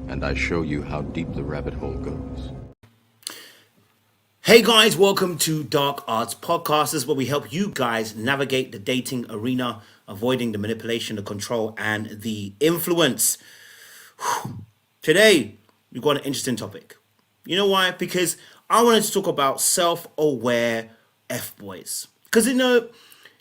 and I show you how deep the rabbit hole goes. Hey guys, welcome to Dark Arts Podcast. This is where we help you guys navigate the dating arena, avoiding the manipulation, the control, and the influence. Today, we've got an interesting topic. You know why? Because I wanted to talk about self-aware F-boys. Because,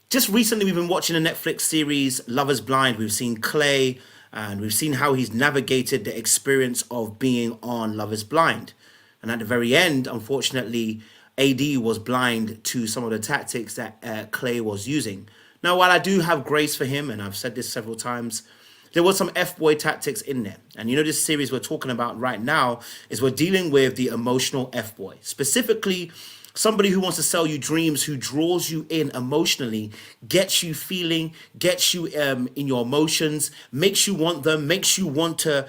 just recently we've been watching a Netflix series, Love is Blind. We've seen Clay, and we've seen how he's navigated the experience of being on Love is Blind. And at the very end, unfortunately, AD was blind to some of the tactics that Clay was using. Now, while I do have grace for him, and I've said this several times, there was some F-boy tactics in there. And this series we're talking about right now is we're dealing with the emotional F-boy. Specifically, somebody who wants to sell you dreams, who draws you in emotionally, gets you feeling, gets you in your emotions, makes you want them, makes you want to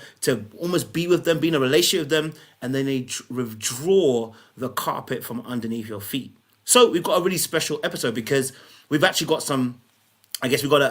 almost be with them, be in a relationship with them, and then they withdraw the carpet from underneath your feet. So we've got a really special episode because we've actually got some, I guess we've got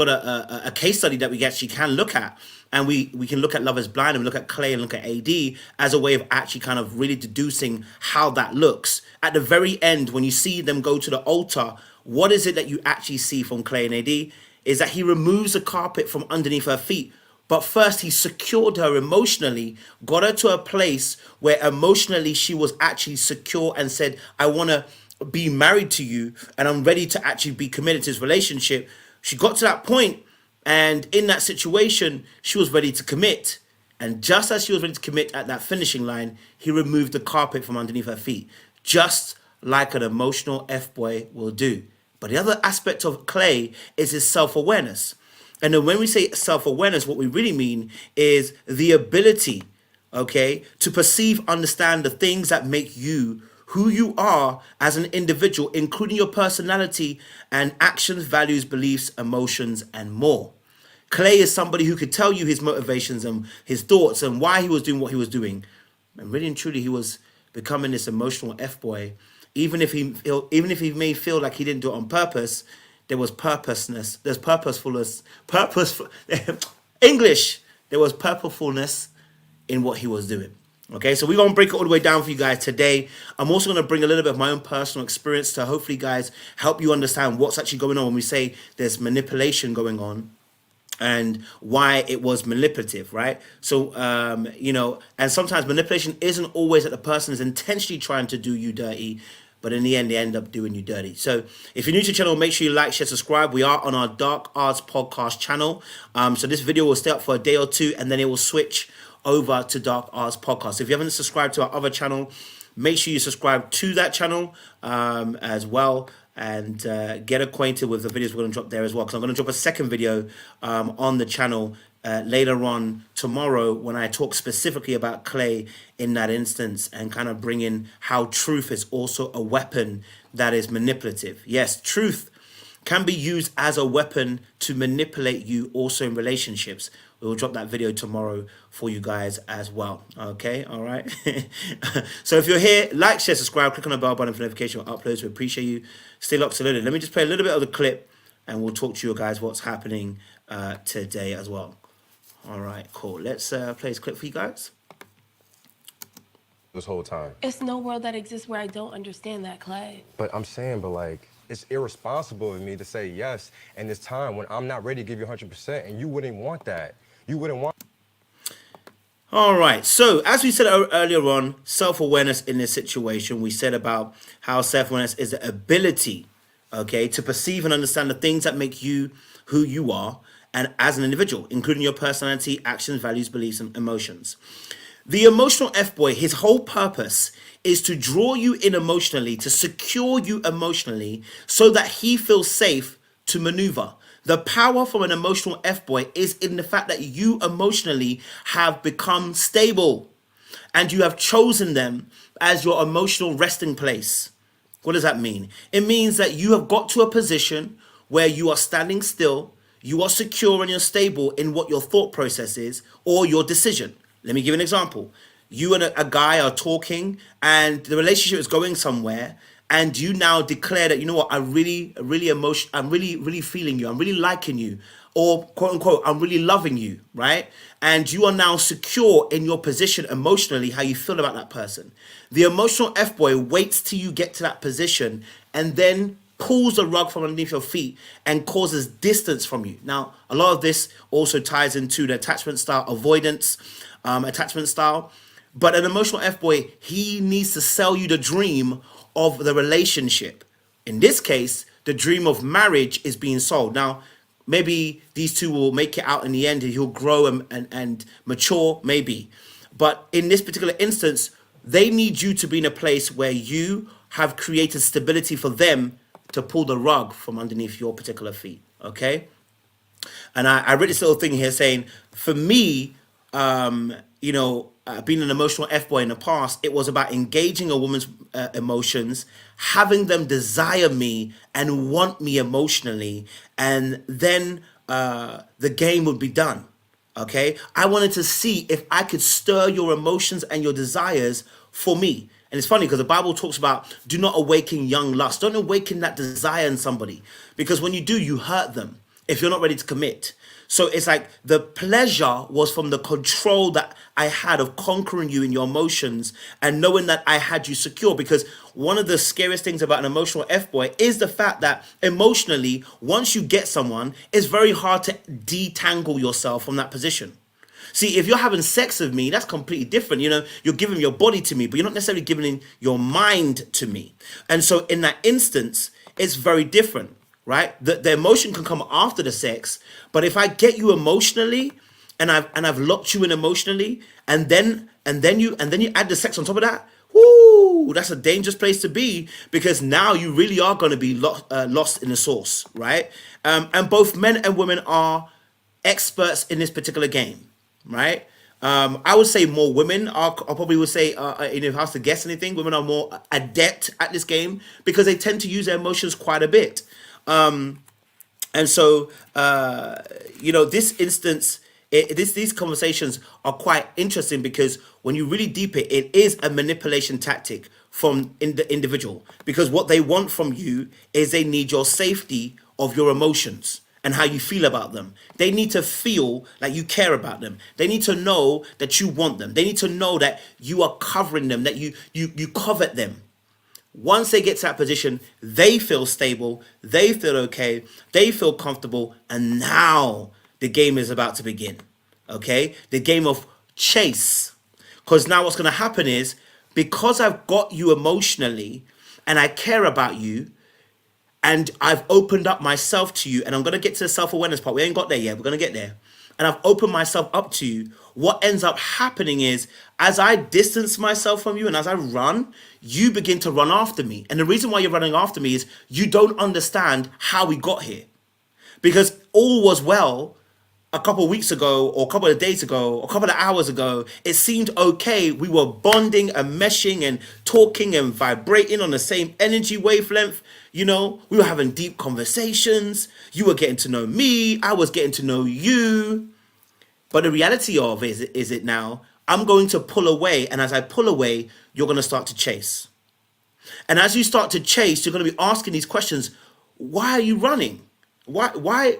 a case study that we actually can look at, and we can look at Love is Blind and we look at Clay and look at AD as a way of actually kind of really deducing how that looks. At the very end, when you see them go to the altar, what is it that you actually see from Clay and AD? Is that he removes the carpet from underneath her feet. But first, he secured her emotionally, got her to a place where emotionally she was actually secure and said, I want to be married to you and I'm ready to actually be committed to this relationship. She got to that point, and in that situation, she was ready to commit. And just as she was ready to commit at that finishing line, he removed the carpet from underneath her feet, just like an emotional F-boy will do. But the other aspect of Clay is his self-awareness. And then when we say self-awareness, what we really mean is the ability, okay, to perceive, understand the things that make you who you are as an individual, including your personality and actions, values, beliefs, emotions, and more. Clay is somebody who could tell you his motivations and his thoughts and why he was doing what he was doing. And really and truly, he was becoming this emotional F-boy. Even if he may feel like he didn't do it on purpose, there was purposeness. There's purposefulness. English. There was purposefulness in what he was doing. Okay, so we're going to break it all the way down for you guys today. I'm also going to bring a little bit of my own personal experience to hopefully, guys, help you understand what's actually going on when we say there's manipulation going on and why it was manipulative, right? So, and sometimes manipulation isn't always that the person is intentionally trying to do you dirty, but in the end, they end up doing you dirty. So if you're new to the channel, make sure you like, share, subscribe. We are on our Dark Arts Podcast channel. So this video will stay up for a day or two, and then it will switch over to Dark Arts Podcast. If you haven't subscribed to our other channel, make sure you subscribe to that channel as well, and get acquainted with the videos we're going to drop there as well. Because I'm going to drop a second video on the channel later on tomorrow when I talk specifically about Clay in that instance and kind of bring in how truth is also a weapon that is manipulative. Yes, truth can be used as a weapon to manipulate you also in relationships. We will drop that video tomorrow for you guys as well. Okay, all right. So if you're here, like, share, subscribe, click on the bell button for notification of uploads. We appreciate you. Stay locked and loaded. Let me just play a little bit of the clip and we'll talk to you guys what's happening today as well. All right, cool. Let's play this clip for you guys. This whole time. It's no world that exists where I don't understand that, Clay. But I'm saying, it's irresponsible of me to say yes in this time when I'm not ready to give you 100%, and you wouldn't want that. You wouldn't want. All right. So as we said earlier on, self-awareness in this situation, we said about how self-awareness is the ability, okay, to perceive and understand the things that make you who you are and as an individual, including your personality, actions, values, beliefs, and emotions. The emotional F-boy, his whole purpose is to draw you in emotionally, to secure you emotionally so that he feels safe to maneuver. The power from an emotional F-boy is in the fact that you emotionally have become stable and you have chosen them as your emotional resting place. What does that mean? It means that you have got to a position where you are standing still, you are secure and you're stable in what your thought process is or your decision. Let me give you an example. You and a guy are talking and the relationship is going somewhere, and you now declare that, you know what, I'm really feeling you. I'm really liking you. or quote unquote, I'm really loving you, right? And you are now secure in your position emotionally, how you feel about that person. The emotional F-boy waits till you get to that position and then pulls the rug from underneath your feet and causes distance from you. Now, a lot of this also ties into the attachment style, avoidance attachment style. But an emotional F-boy, he needs to sell you the dream of the relationship. In this case, the dream of marriage is being sold. Now, maybe these two will make it out in the end and he'll grow and mature, maybe. But in this particular instance, they need you to be in a place where you have created stability for them to pull the rug from underneath your particular feet, okay? And I read this little thing here saying, for me, being an emotional F-boy in the past, it was about engaging a woman's emotions, having them desire me and want me emotionally, and then the game would be done, okay? I wanted to see if I could stir your emotions and your desires for me. And it's funny because the Bible talks about do not awaken young lust. Don't awaken that desire in somebody, because when you do, you hurt them if you're not ready to commit. So it's like the pleasure was from the control that I had of conquering you in your emotions and knowing that I had you secure. Because one of the scariest things about an emotional F-boy is the fact that emotionally, once you get someone, it's very hard to detangle yourself from that position. See, if you're having sex with me, that's completely different. You know, you're giving your body to me, but you're not necessarily giving your mind to me. And so in that instance, it's very different, right? The emotion can come after the sex, but if I get you emotionally and I've locked you in emotionally, and then you add the sex on top of that, whoo, that's a dangerous place to be, because now you really are going to be lost in the sauce, right? And both men and women are experts in this particular game. Right? I would say more women are, I probably would say, if I was to guess anything, women are more adept at this game because they tend to use their emotions quite a bit. And so, this instance, these conversations are quite interesting because when you really deep it, it is a manipulation tactic from the individual, because what they want from you is they need your safety of your emotions and how you feel about them. They need to feel like you care about them. They need to know that you want them. They need to know that you are covering them, that you covet them. Once they get to that position, they feel stable, they feel okay, they feel comfortable, and now the game is about to begin, okay? The game of chase. Because now what's going to happen is, because I've got you emotionally and I care about you, and I've opened up myself to you, and I'm going to get to the self-awareness part. We ain't got there yet. We're going to get there. And I've opened myself up to you. What ends up happening is, as I distance myself from you and as I run, you begin to run after me. And the reason why you're running after me is you don't understand how we got here. Because all was well a couple of weeks ago, or a couple of days ago, or a couple of hours ago. It seemed okay. We were bonding and meshing and talking and vibrating on the same energy wavelength. You know, we were having deep conversations. You were getting to know me. I was getting to know you. But the reality of it is it now, I'm going to pull away. And as I pull away, you're going to start to chase. And as you start to chase, you're going to be asking these questions. Why are you running? Why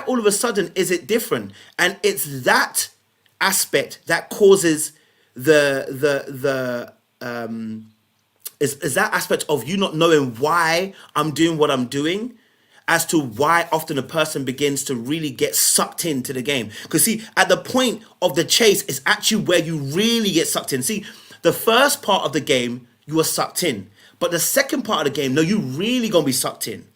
all of a sudden is it different? And it's that aspect that causes is that aspect of you not knowing why I'm doing what I'm doing, as to why often a person begins to really get sucked into the game. Because see, at the point of the chase is actually where you really get sucked in. See, the first part of the game, you were sucked in. But the second part of the game, no, you really gonna be sucked in.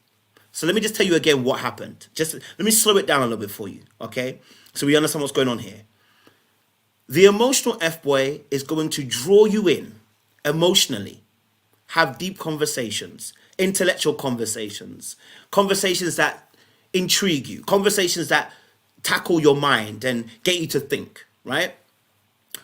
So let me just tell you again what happened. Just let me slow it down a little bit for you, okay? So we understand what's going on here. The emotional F-boy is going to draw you in emotionally, have deep conversations, intellectual conversations, conversations that intrigue you, conversations that tackle your mind and get you to think, right?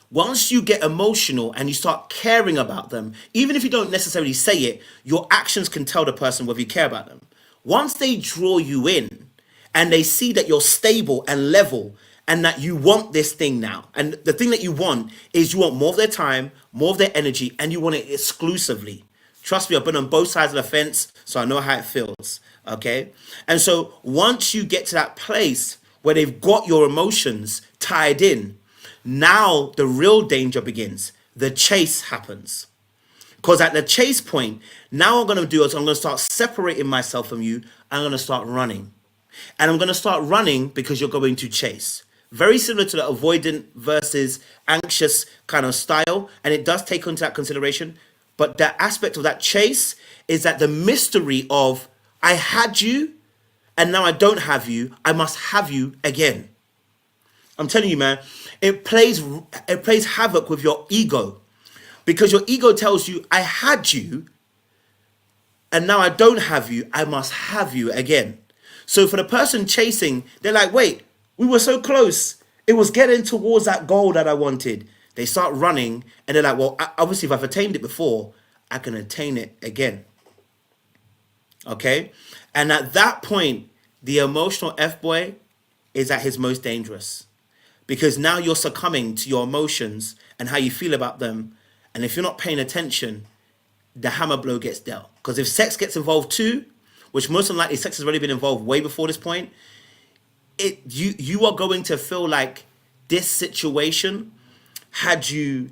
Once you get emotional and you start caring about them, even if you don't necessarily say it, your actions can tell the person whether you care about them. Once they draw you in and they see that you're stable and level and that you want this thing now, and the thing that you want is you want more of their time, more of their energy, and you want it exclusively. Trust me, I've been on both sides of the fence, so I know how it feels, okay? And so once you get to that place where they've got your emotions tied in. Now the real danger begins. The chase happens. Because at the chase point, now what I'm going to do is I'm going to start separating myself from you. I'm going to start running. And I'm going to start running because you're going to chase. Very similar to the avoidant versus anxious kind of style. And it does take into that consideration. But the aspect of that chase is that the mystery of I had you and now I don't have you. I must have you again. I'm telling you, man, it plays havoc with your ego. Because your ego tells you, I had you, and now I don't have you, I must have you again. So for the person chasing, they're like, wait, we were so close. It was getting towards that goal that I wanted. They start running, and they're like, well, obviously, if I've attained it before, I can attain it again. Okay? And at that point, the emotional F-boy is at his most dangerous. Because now you're succumbing to your emotions and how you feel about them. And if you're not paying attention, the hammer blow gets dealt. Because if sex gets involved too, which most likely sex has already been involved way before this point, you are going to feel like this situation had you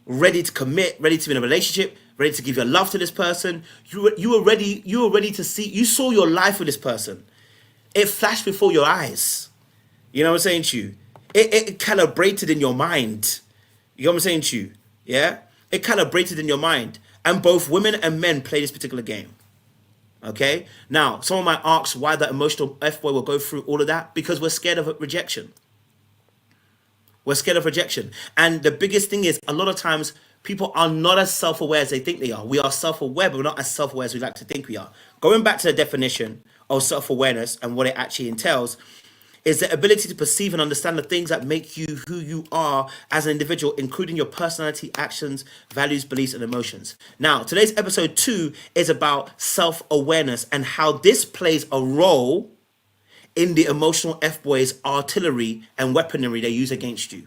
ready to commit, ready to be in a relationship, ready to give your love to this person. You were ready to see, you saw your life with this person. It flashed before your eyes. You know what I'm saying to you? It calibrated in your mind. You know what I'm saying to you? Yeah? It calibrated in your mind. And both women and men play this particular game. Okay? Now, someone might ask why the emotional F-boy will go through all of that. Because we're scared of rejection. We're scared of rejection. And the biggest thing is, a lot of times, people are not as self-aware as they think they are. We are self-aware, but we're not as self-aware as we like to think we are. Going back to the definition of self-awareness and what it actually entails, is the ability to perceive and understand the things that make you who you are as an individual, including your personality, actions, values, beliefs, and emotions. Now, today's episode 2 is about self-awareness and how this plays a role in the emotional F-boys' artillery and weaponry they use against you.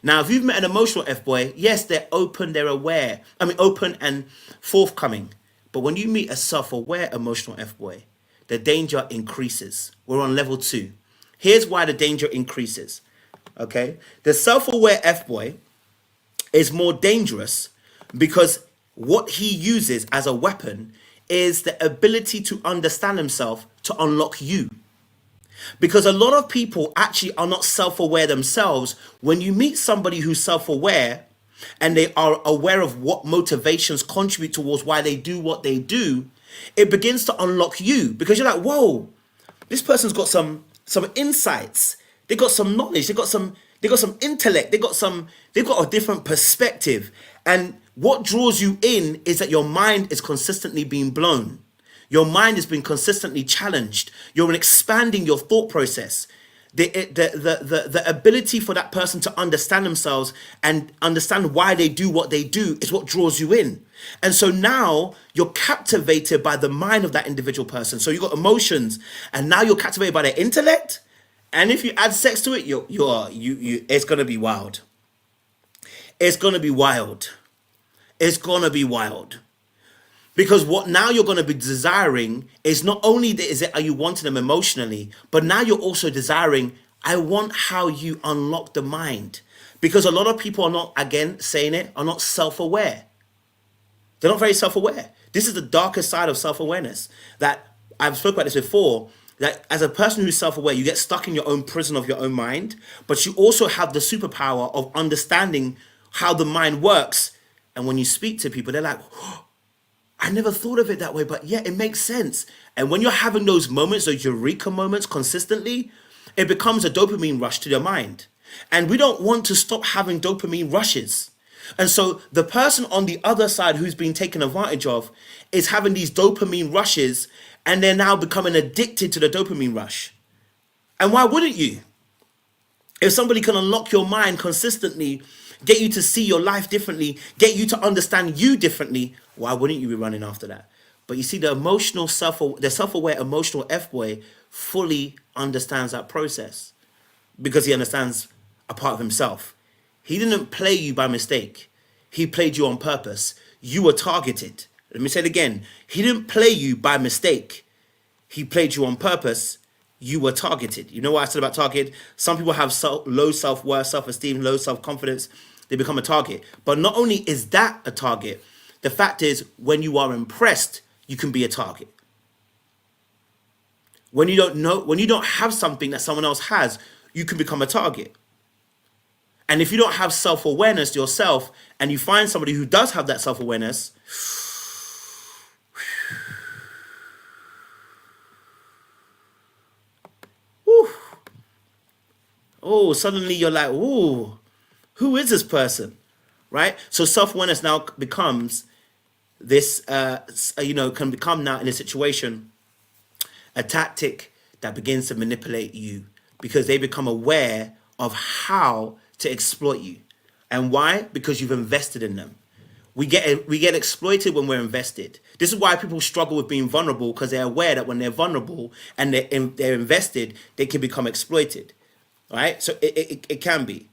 Now, if you've met an emotional F-boy, yes, they're open, they're aware. Open and forthcoming. But when you meet a self-aware emotional F-boy, the danger increases. We're on level 2. Here's why the danger increases, okay? The self-aware F-boy is more dangerous because what he uses as a weapon is the ability to understand himself to unlock you. Because a lot of people actually are not self-aware themselves. When you meet somebody who's self-aware and they are aware of what motivations contribute towards why they do what they do, it begins to unlock you because you're like, whoa, this person's got some insights, they got some knowledge, they got some intellect, they got a different perspective. And what draws you in is that your mind is consistently being blown. Your mind has been consistently challenged. You're expanding your thought process. The ability for that person to understand themselves and understand why they do what they do is what draws you in. And so now you're captivated by the mind of that individual person. So you've got emotions, and now you're captivated by their intellect. And if you add sex to it, it's gonna be wild. It's gonna be wild. It's gonna be wild. Because what now you're going to be desiring is not only are you wanting them emotionally, but now you're also desiring, I want how you unlock the mind. Because a lot of people are not, again, saying it, are not self-aware. They're not very self-aware. This is the darkest side of self-awareness. That I've spoken about this before, that as a person who's self-aware, you get stuck in your own prison of your own mind, but you also have the superpower of understanding how the mind works. And when you speak to people, they're like, oh, I never thought of it that way, but yeah, it makes sense. And when you're having those moments, those eureka moments consistently, it becomes a dopamine rush to your mind. And we don't want to stop having dopamine rushes. And so the person on the other side who's been taken advantage of is having these dopamine rushes, and they're now becoming addicted to the dopamine rush. And why wouldn't you? If somebody can unlock your mind consistently, get you to see your life differently, get you to understand you differently, why wouldn't you be running after that? But you see, the self-aware emotional F-boy fully understands that process because he understands a part of himself. He didn't play you by mistake. He played you on purpose. You were targeted. Let me say it again. He didn't play you by mistake. He played you on purpose, you were targeted. You know what I said about target? Some people have low self-worth, self-esteem, low self-confidence. They become a target. But not only is that a target, the fact is when you are impressed, you can be a target. When you don't have something that someone else has, you can become a target. And if you don't have self-awareness yourself and you find somebody who does have that self-awareness, oh, suddenly you're like, ooh, who is this person, right? So self-awareness now becomes this, can become now in a situation, a tactic that begins to manipulate you because they become aware of how to exploit you. And why? Because you've invested in them. We get exploited when we're invested. This is why people struggle with being vulnerable, because they're aware that when they're vulnerable and they're invested, they can become exploited, right? So it can be.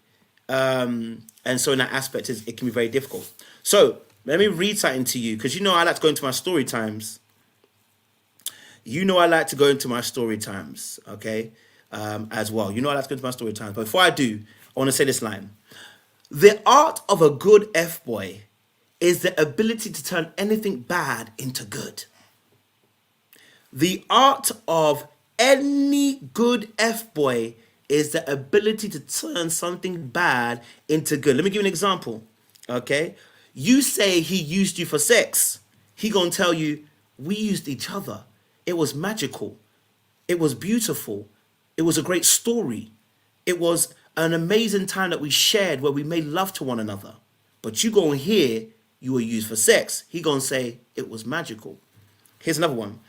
And so in that aspect, it can be very difficult. So let me read something to you, because I like to go into my story times. I like to go into my story times, okay, as well. I like to go into my story times. But before I do, I want to say this line. The art of a good F-boy is the ability to turn anything bad into good. The art of any good F-boy is the ability to turn something bad into good. Let me give you an example, okay? You say he used you for sex. He gonna tell you, we used each other. It was magical. It was beautiful. It was a great story. It was an amazing time that we shared where we made love to one another. But you gonna hear you were used for sex. He gonna say it was magical. Here's another one.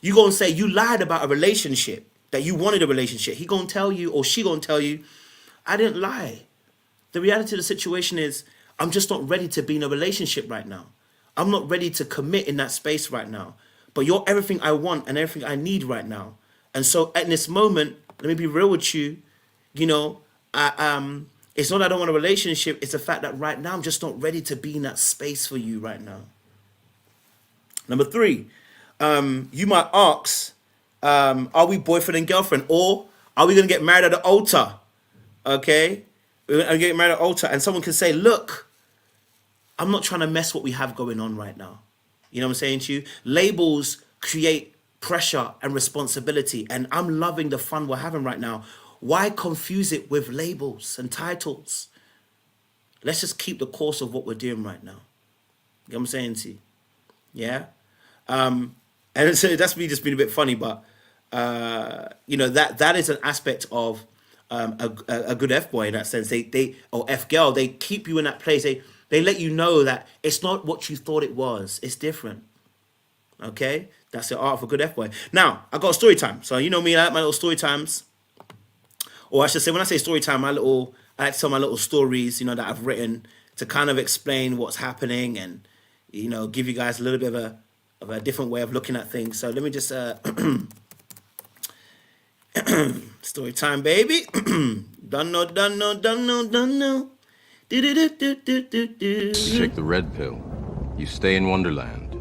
You gonna say you lied about a relationship, that you wanted a relationship. He gonna tell you, or she gonna tell you, I didn't lie. The reality of the situation is, I'm just not ready to be in a relationship right now. I'm not ready to commit in that space right now. But you're everything I want and everything I need right now. And so at this moment, let me be real with you, it's not that I don't want a relationship. It's the fact that right now I'm just not ready to be in that space for you right now. Number 3, you might ask, are we boyfriend and girlfriend, or are we going to get married at the altar? Okay, we're going to get married at the altar, and someone can say, look, I'm not trying to mess what we have going on right now. You know what I'm saying to you? Labels create pressure and responsibility, and I'm loving the fun we're having right now. Why confuse it with labels and titles? Let's just keep the course of what we're doing right now. You know what I'm saying to you? Yeah? And so that's me just being a bit funny, but, that is an aspect of a good F-boy in that sense. Or F-girl, they keep you in that place. They let you know that it's not what you thought it was. It's different. Okay? That's the art of a good F-boy. Now, I got a story time. So you know me, I like my little story times. Or I should say, when I say story time, I like to tell my little stories, that I've written to kind of explain what's happening and, give you guys a little bit of a different way of looking at things. So let me just, story time, baby. Done no. You take the red pill, you stay in Wonderland,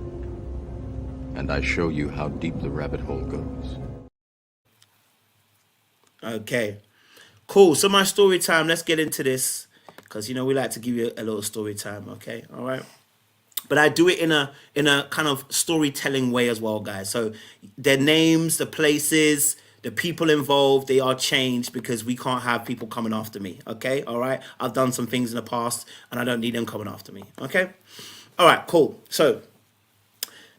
and I show you how deep the rabbit hole goes. Okay, cool. So my story time, let's get into this, because we like to give you a little story time. Okay, all right. But I do it in a kind of storytelling way as well, guys. So their names, the places, the people involved, they are changed because we can't have people coming after me. Okay, all right. I've done some things in the past, and I don't need them coming after me. Okay, all right, cool. So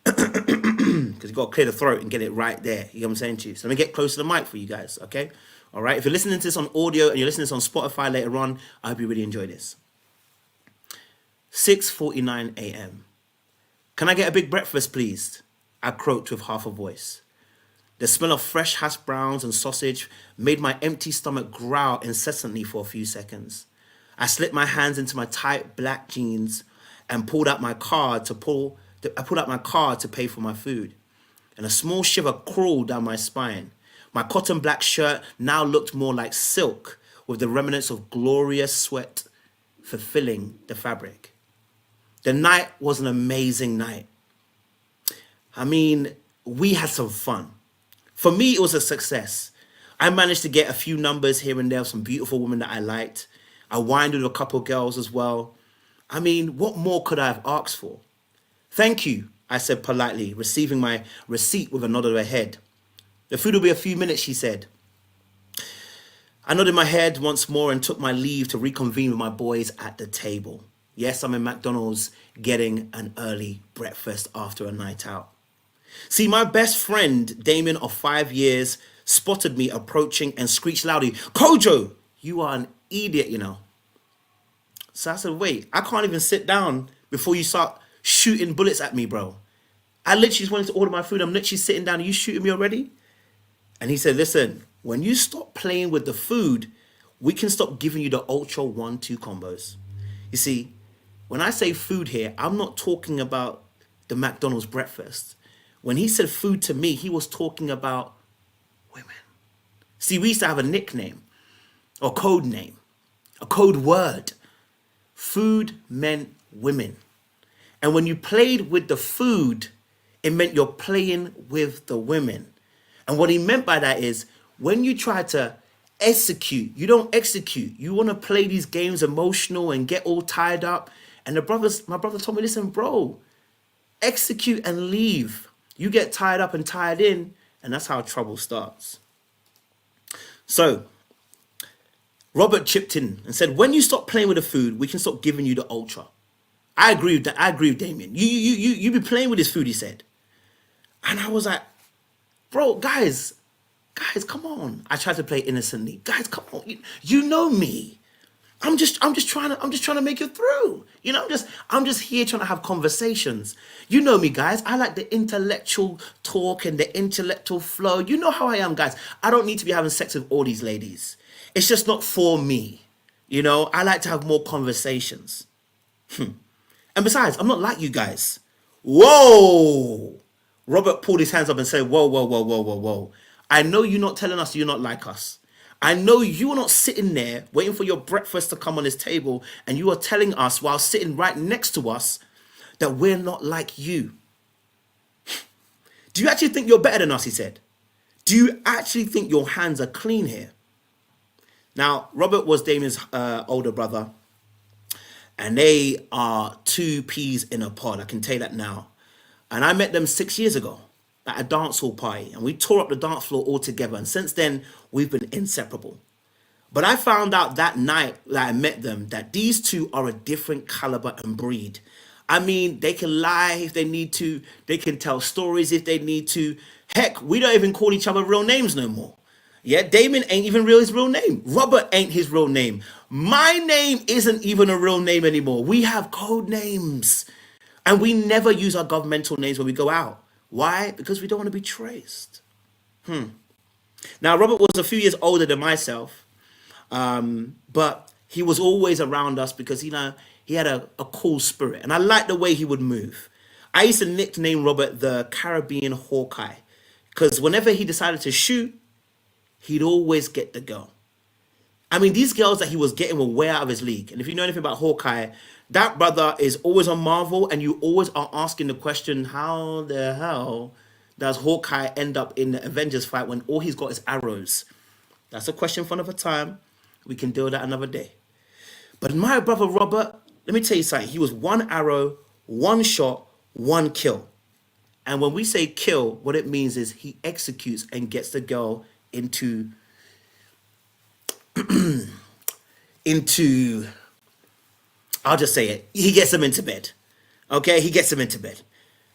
because you got to clear the throat and get it right there. You know what I'm saying to you? So let me get close to the mic for you guys, okay? All right, if you're listening to this on audio and you're listening to this on Spotify later on, I hope you really enjoy this. 6:49 a.m. Can I get a big breakfast, please? I croaked with half a voice. The smell of fresh hash browns and sausage made my empty stomach growl incessantly for a few seconds. I slipped my hands into my tight black jeans and pulled out my card to pay for my food. And a small shiver crawled down my spine. My cotton black shirt now looked more like silk, with the remnants of glorious sweat fulfilling the fabric. The night was an amazing night. I mean, we had some fun. For me, it was a success. I managed to get a few numbers here and there of some beautiful women that I liked. I wined with a couple girls as well. I mean, what more could I have asked for? Thank you, I said politely, receiving my receipt with a nod of her head. The food will be a few minutes, she said. I nodded my head once more and took my leave to reconvene with my boys at the table. Yes, I'm in McDonald's getting an early breakfast after a night out. See, my best friend, Damien of 5 years, spotted me approaching and screeched loudly, Kojo, you are an idiot, you know. So I said, wait, I can't even sit down before you start shooting bullets at me, bro. I literally just wanted to order my food. I'm literally sitting down. Are you shooting me already? And he said, listen, when you stop playing with the food, we can stop giving you the ultra 1-2 combos. You see, when I say food here, I'm not talking about the McDonald's breakfast. When he said food to me, he was talking about women. See, we used to have a nickname or code name, a code word. Food meant women. And when you played with the food, it meant you're playing with the women. And what he meant by that is when you try to execute, you don't execute. You want to play these games emotional and get all tied up. And my brother told me, listen, bro, execute and leave. You get tied up and tied in, and that's how trouble starts. So Robert chipped in and said, when you stop playing with the food, we can stop giving you the ultra. I agree with that. I agree with Damien. You be playing with this food, he said. And I was like, bro, guys, come on. I tried to play innocently. Guys, come on. You know me. I'm just trying to make it through. You know, I'm just here trying to have conversations. You know me, guys. I like the intellectual talk and the intellectual flow. You know how I am, guys. I don't need to be having sex with all these ladies. It's just not for me. You know, I like to have more conversations. And besides, I'm not like you guys. Whoa! Robert pulled his hands up and said, whoa. I know you're not telling us you're not like us. I know you're not sitting there waiting for your breakfast to come on this table and you are telling us while sitting right next to us that we're not like you. Do you actually think you're better than us, he said? Do you actually think your hands are clean here? Now, Robert was Damien's older brother, and they are two peas in a pod. I can tell you that now. And I met them 6 years ago at a dance hall party, and we tore up the dance floor all together. And since then, we've been inseparable. But I found out that night that I met them that these two are a different caliber and breed. I mean, they can lie if they need to. They can tell stories if they need to. Heck, we don't even call each other real names no more. Yeah, Damien ain't even his real name. Robert ain't his real name. My name isn't even a real name anymore. We have code names. And we never use our governmental names when we go out. Why? Because we don't want to be traced. Now, Robert was a few years older than myself. But he was always around us because, you know, he had a cool spirit. And I liked the way he would move. I used to nickname Robert the Caribbean Hawkeye. Because whenever he decided to shoot, he'd always get the girl. I mean, these girls that he was getting were way out of his league. And if you know anything about Hawkeye, that brother is always on Marvel, and you always are asking the question, how the hell does Hawkeye end up in the Avengers fight when all he's got is arrows? That's a question for another time. We can deal with that another day. But my brother Robert, let me tell you something. He was one arrow, one shot, one kill. And when we say kill, what it means is he executes and gets the girl into I'll just say it. He gets them into bed. Okay? He gets them into bed.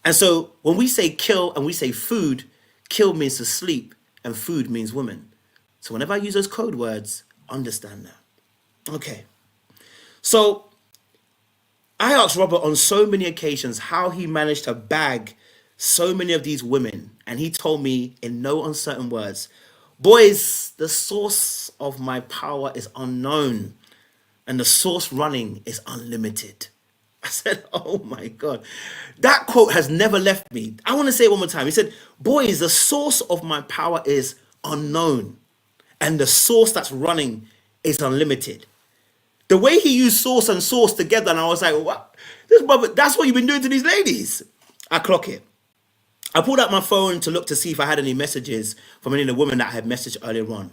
And so when we say kill and we say food, kill means to sleep and food means women. So whenever I use those code words, understand that. Okay. So I asked Robert on so many occasions how he managed to bag so many of these women. And he told me in no uncertain words, boys, the source of my power is unknown and the source running is unlimited. I said, oh my God. That quote has never left me. I want to say it one more time. He said, boys, the source of my power is unknown and the source that's running is unlimited. The way he used source and source together, and I was like, what? This brother, that's what you've been doing to these ladies. I clock it. I pulled out my phone to look to see if I had any messages from any of the women that I had messaged earlier on.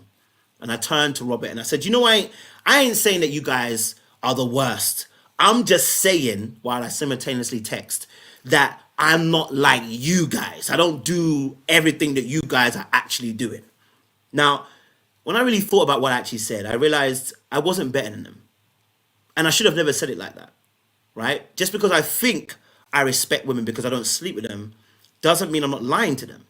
And I turned to Robert and I said, you know, I ain't saying that you guys are the worst. I'm just saying, while I simultaneously text, that I'm not like you guys. I don't do everything that you guys are actually doing. Now, when I really thought about what I actually said, I realized I wasn't better than them. And I should have never said it like that, right? Just because I think I respect women because I don't sleep with them doesn't mean I'm not lying to them.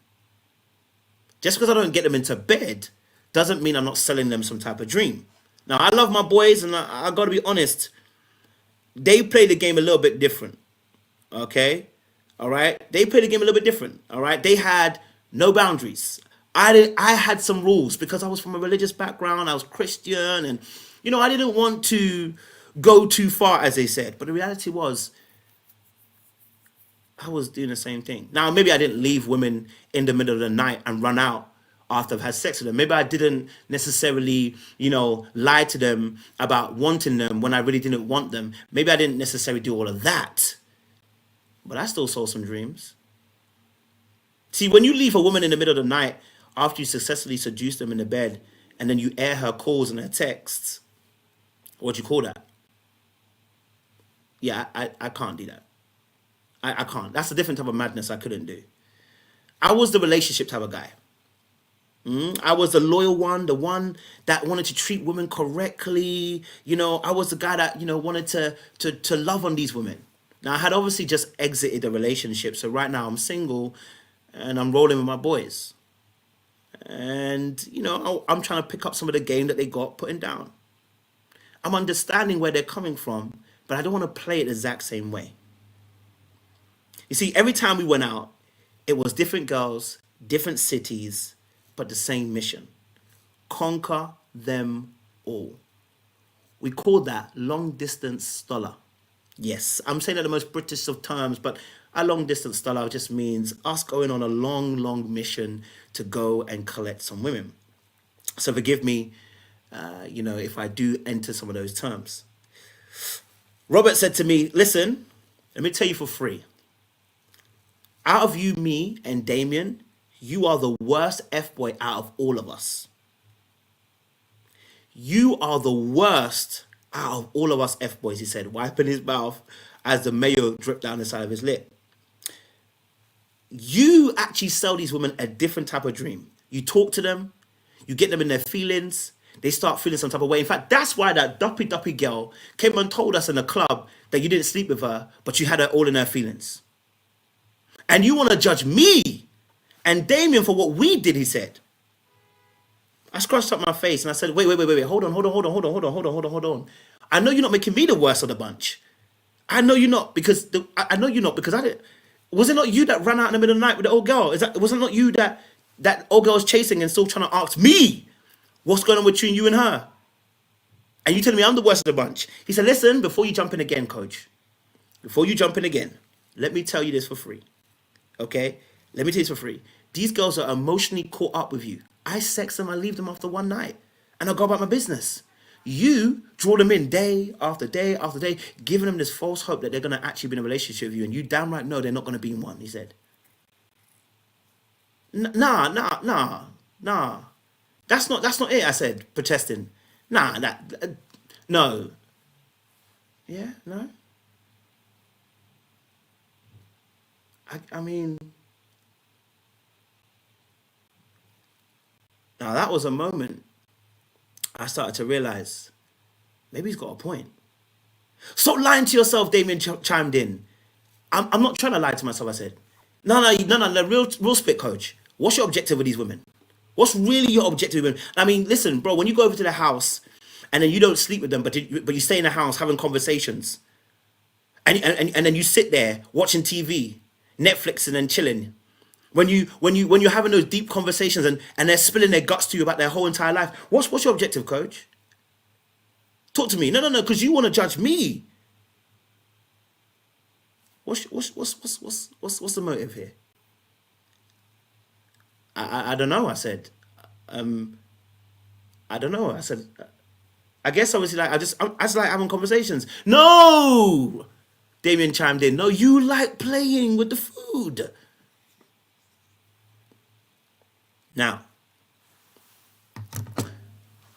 Just because I don't get them into bed doesn't mean I'm not selling them some type of dream. Now, I love my boys, and I got to be honest, they play the game a little bit different, okay? All right? They play the game a little bit different, all right? They had no boundaries. I had some rules because I was from a religious background. I was Christian, and, you know, I didn't want to go too far, as they said. But the reality was, I was doing the same thing. Now, maybe I didn't leave women in the middle of the night and run out after I've had sex with them. Maybe I didn't necessarily, you know, lie to them about wanting them when I really didn't want them. Maybe I didn't necessarily do all of that. But I still sold some dreams. See, when you leave a woman in the middle of the night after you successfully seduce them in the bed and then you air her calls and her texts, what do you call that? Yeah, I can't do that. I can't. That's a different type of madness I couldn't do. I was the relationship type of guy. I was the loyal one, the one that wanted to treat women correctly. You know, I was the guy that, you know, wanted to love on these women. Now, I had obviously just exited the relationship. So right now I'm single and I'm rolling with my boys. And, you know, I'm trying to pick up some of the game that they got putting down. I'm understanding where they're coming from, but I don't want to play it the exact same way. You see, every time we went out, it was different girls, different cities, but the same mission. Conquer them all. We call that long distance stoller. Yes, I'm saying that the most British of terms, but a long distance stoller just means us going on a long, long mission to go and collect some women. So forgive me, you know, if I do enter some of those terms. Robert said to me, listen, let me tell you for free. Out of you, me, and Damien, you are the worst F-boy out of all of us. You are the worst out of all of us F-boys, he said, wiping his mouth as the mayo dripped down the side of his lip. You actually sell these women a different type of dream. You talk to them, you get them in their feelings, they start feeling some type of way. In fact, that's why that duppy girl came and told us in the club that you didn't sleep with her, but you had her all in her feelings. And you want to judge me and Damien for what we did, he said. I scrunched up my face and I said, wait, hold on. I know you're not making me the worst of the bunch. I know you're not because I didn't. Was it not you that ran out in the middle of the night with the old girl? Was it not you that old girl was chasing and still trying to ask me what's going on between you and her? And you telling me I'm the worst of the bunch? He said, listen, before you jump in again, coach, let me tell you this for free. Okay? Let me tell you this for free. These girls are emotionally caught up with you. I sex them, I leave them after one night, and I go about my business. You draw them in day after day after day, giving them this false hope that they're going to actually be in a relationship with you, and you damn right know they're not going to be in one, he said. Nah. That's not it, I said, protesting. No. Yeah, no. I mean, now that was a moment I started to realize maybe he's got a point. Stop lying to yourself, Damien chimed in. I'm not trying to lie to myself, I said. No, real spit, coach. What's your objective with these women? What's really your objective with women? I mean, listen, bro, when you go over to the house and then you don't sleep with them, but you stay in the house having conversations, and then you sit there watching TV, Netflixing and chilling. When you're having those deep conversations and they're spilling their guts to you about their whole entire life, what's your objective, coach? Talk to me. No, because you want to judge me. What's the motive here? I don't know. I said, I don't know. I said, I guess obviously I just like having conversations. No, Damien chimed in. No, you like playing with the food. Now,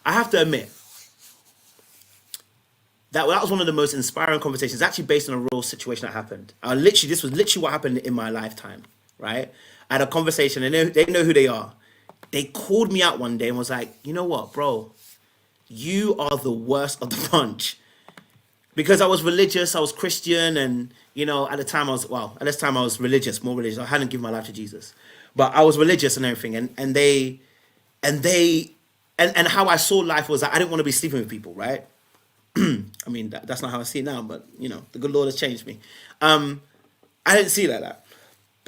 I have to admit that was one of the most inspiring conversations, actually based on a real situation that happened. This was literally what happened in my lifetime, right? I had a conversation, and they know who they are. They called me out one day and was like, you know what, bro? You are the worst of the bunch. Because I was religious, I was Christian, and, you know, at this time I was religious, more religious. I hadn't given my life to Jesus. But I was religious and everything, and how I saw life was that I didn't want to be sleeping with people, right? I mean, that's not how I see it now, but, you know, the good Lord has changed me. I didn't see it like that.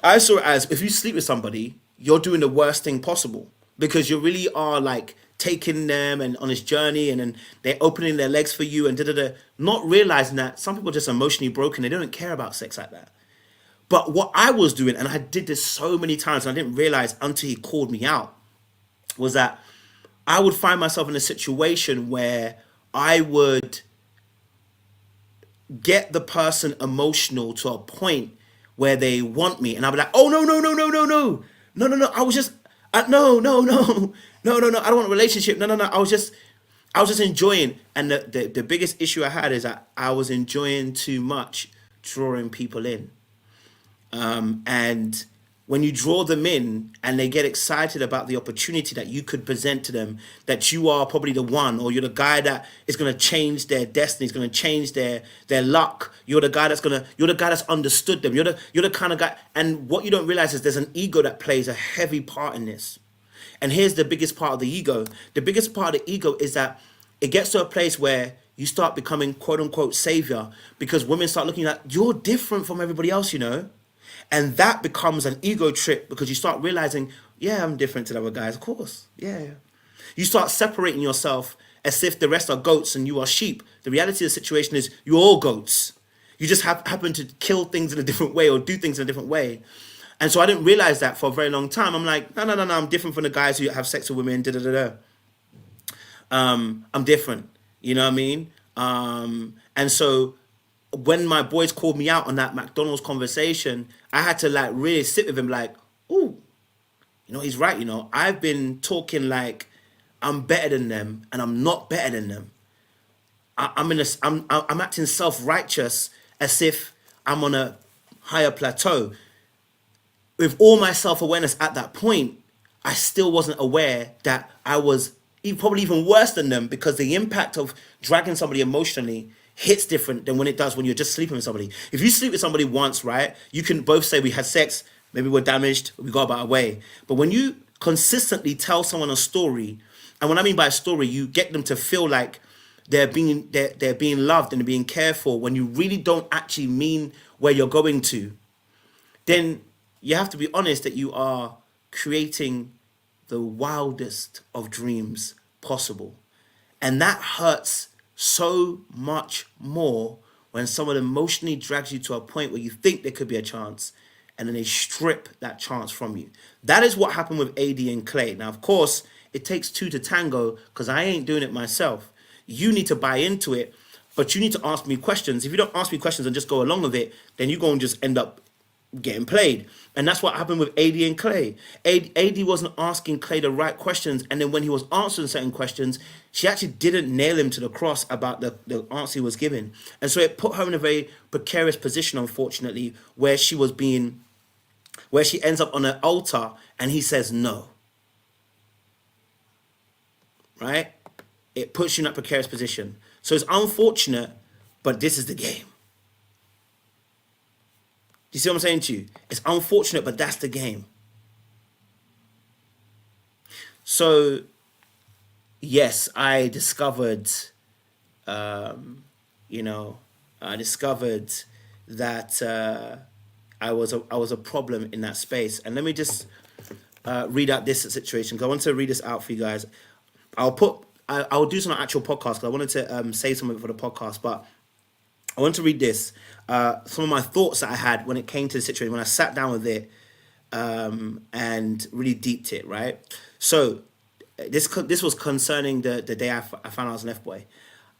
I saw it as, if you sleep with somebody, you're doing the worst thing possible, because you really are like taking them and on this journey, and then they're opening their legs for you and not realizing that some people are just emotionally broken. They don't care about sex like that. But what I was doing, and I did this so many times, and I didn't realize until he called me out, was that I would find myself in a situation where I would get the person emotional to a point where they want me, and I'll be like, oh, no, I was just, no, I don't want a relationship, no, I was just enjoying. And the biggest issue I had is that I was enjoying too much drawing people in. And when you draw them in and they get excited about the opportunity that you could present to them, that you are probably the one, or you're the guy that is going to change their destiny, is going to change their luck. You're the guy that's understood them. You're the kind of guy. And what you don't realize is there's an ego that plays a heavy part in this. And here's the biggest part of the ego. The biggest part of the ego is that it gets to a place where you start becoming quote unquote savior, because women start looking at, you're different from everybody else, you know? And that becomes an ego trip, because you start realizing, yeah, I'm different to the other guys, of course. Yeah. You start separating yourself as if the rest are goats and you are sheep. The reality of the situation is you're all goats. You just happen to kill things in a different way or do things in a different way. And so I didn't realize that for a very long time. I'm like, no, I'm different from the guys who have sex with women, I'm different, you know what I mean? And so when my boys called me out on that McDonald's conversation, I had to like really sit with him like, ooh, you know, he's right. You know, I've been talking like I'm better than them, and I'm not better than them. I'm acting self-righteous as if I'm on a higher plateau. With all my self-awareness at that point, I still wasn't aware that I was probably even worse than them, because the impact of dragging somebody emotionally hits different than when it does when you're just sleeping with somebody. If you sleep with somebody once, right, you can both say we had sex, maybe we're damaged, we got about our way. But when you consistently tell someone a story, and what I mean by a story, you get them to feel like they're being loved and they're being cared for, when you really don't actually mean where you're going to, then you have to be honest that you are creating the wildest of dreams possible. And that hurts so much more when someone emotionally drags you to a point where you think there could be a chance, and then they strip that chance from you. That is what happened with AD and Clay. Now, of course, it takes two to tango, because I ain't doing it myself. You need to buy into it, but you need to ask me questions. If you don't ask me questions and just go along with it, then you're going to just end up getting played. And that's what happened with AD and Clay. AD wasn't asking Clay the right questions, and then when he was answering certain questions, she actually didn't nail him to the cross about the answer he was giving. And so it put her in a very precarious position, unfortunately, where she ends up on an altar and he says no. Right? It puts you in that precarious position. So it's unfortunate, but this is the game. Do you see what I'm saying to you? It's unfortunate, but that's the game. So, yes, I discovered, that I was a problem in that space. And let me just read out this situation, because I want to read this out for you guys. I'll do some actual podcast, because I wanted to say something for the podcast, but I want to read this. Some of my thoughts that I had when it came to the situation, when I sat down with it and really deeped it, right? So this was concerning the day I found out I was an Fboy.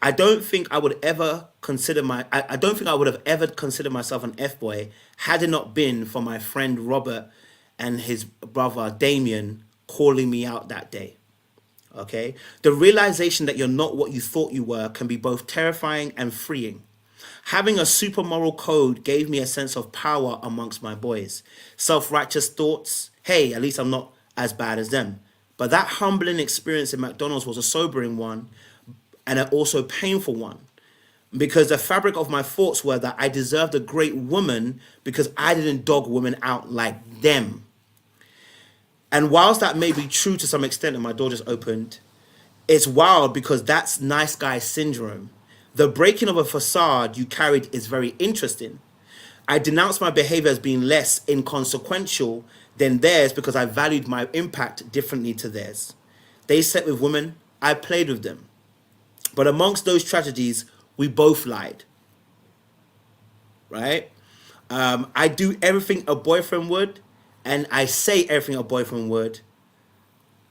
I don't think I would ever consider I don't think I would have ever considered myself an Fboy had it not been for my friend Robert and his brother Damien calling me out that day. Okay? The realization that you're not what you thought you were can be both terrifying and freeing. Having a super moral code gave me a sense of power amongst my boys. Self-righteous thoughts, hey, at least I'm not as bad as them. But that humbling experience in McDonald's was a sobering one and an also painful one. Because the fabric of my thoughts were that I deserved a great woman because I didn't dog women out like them. And whilst that may be true to some extent, and my door just opened, it's wild because that's nice guy syndrome. The breaking of a facade you carried is very interesting. I denounced my behavior as being less inconsequential than theirs because I valued my impact differently to theirs. They slept with women, I played with them. But amongst those tragedies, we both lied, right? I do everything a boyfriend would, and I say everything a boyfriend would.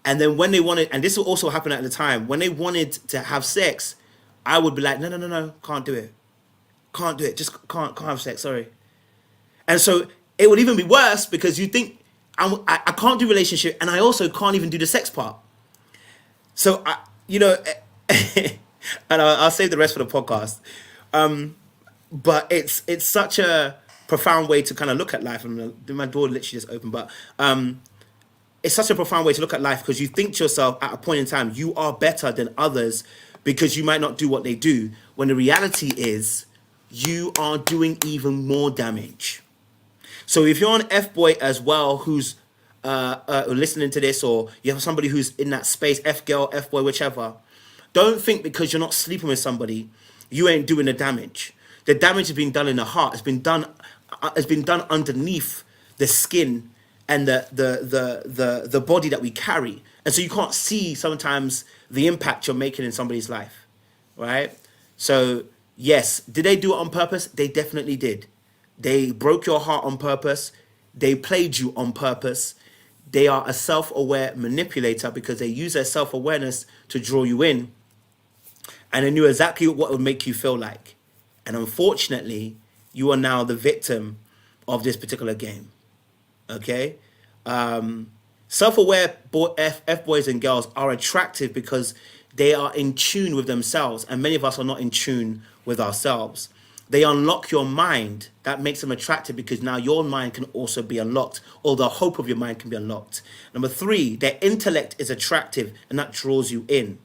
And then when they wanted, and this will also happen at the time, when they wanted to have sex, I would be like, no, can't do it. Can't do it, just can't have sex, sorry. And so it would even be worse because you think, I can't do relationship, and I also can't even do the sex part. So, and I'll save the rest for the podcast. But it's such a profound way to kind of look at life. And my door literally just opened, but it's such a profound way to look at life because you think to yourself at a point in time, you are better than others because you might not do what they do. When the reality is you are doing even more damage. So if you're an Fboy as well, who's listening to this, or you have somebody who's in that space, F-girl, Fboy, whichever, don't think because you're not sleeping with somebody, you ain't doing the damage. The damage has been done in the heart. It's been done underneath the skin and the body that we carry. And so you can't see sometimes the impact you're making in somebody's life, right? So yes, did they do it on purpose? They definitely did. They broke your heart on purpose. They played you on purpose. They are a self-aware manipulator because they use their self-awareness to draw you in. And they knew exactly what would make you feel like. And unfortunately, you are now the victim of this particular game. Okay? Self-aware F-boys and girls are attractive because they are in tune with themselves. And many of us are not in tune with ourselves. They unlock your mind. That makes them attractive because now your mind can also be unlocked, or the hope of your mind can be unlocked. Number 3, their intellect is attractive and that draws you in.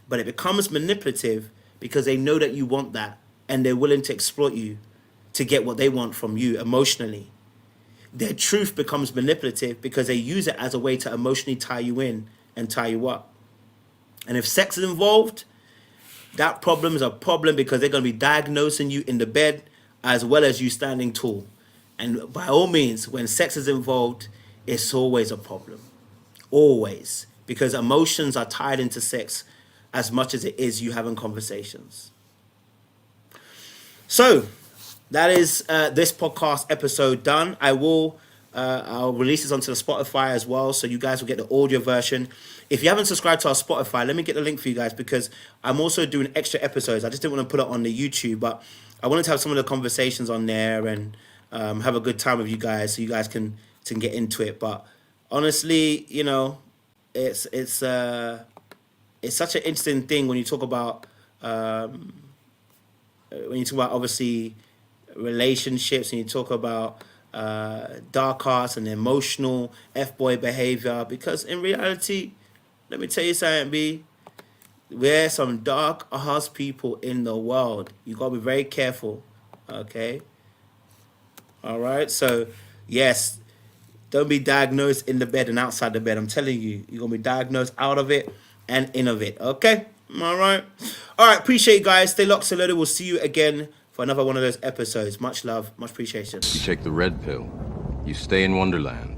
But it becomes manipulative because they know that you want that and they're willing to exploit you to get what they want from you emotionally. Their truth becomes manipulative because they use it as a way to emotionally tie you in and tie you up. And if sex is involved, that problem is a problem because they're going to be diagnosing you in the bed as well as you standing tall. And by all means, when sex is involved, it's always a problem. Always. Because emotions are tied into sex as much as it is you having conversations. So that is this podcast episode done. I'll release this onto the Spotify as well, so you guys will get the audio version. If you haven't subscribed to our Spotify, let me get the link for you guys because I'm also doing extra episodes. I just didn't want to put it on the YouTube, but I wanted to have some of the conversations on there and have a good time with you guys so you guys can get into it. But honestly, it's such an interesting thing when you talk about obviously relationships and you talk about dark arts and emotional F-boy behavior, because in reality, let me tell you something, B, we're some dark arts people in the world. You gotta be very careful, okay? All right, so yes, don't be diagnosed in the bed and outside the bed. I'm telling you, you're gonna be diagnosed out of it and in of it, okay? All right, appreciate you guys. Stay locked, stay loaded. We'll see you again for another one of those episodes. Much love, much appreciation. You take the red pill. You stay in Wonderland.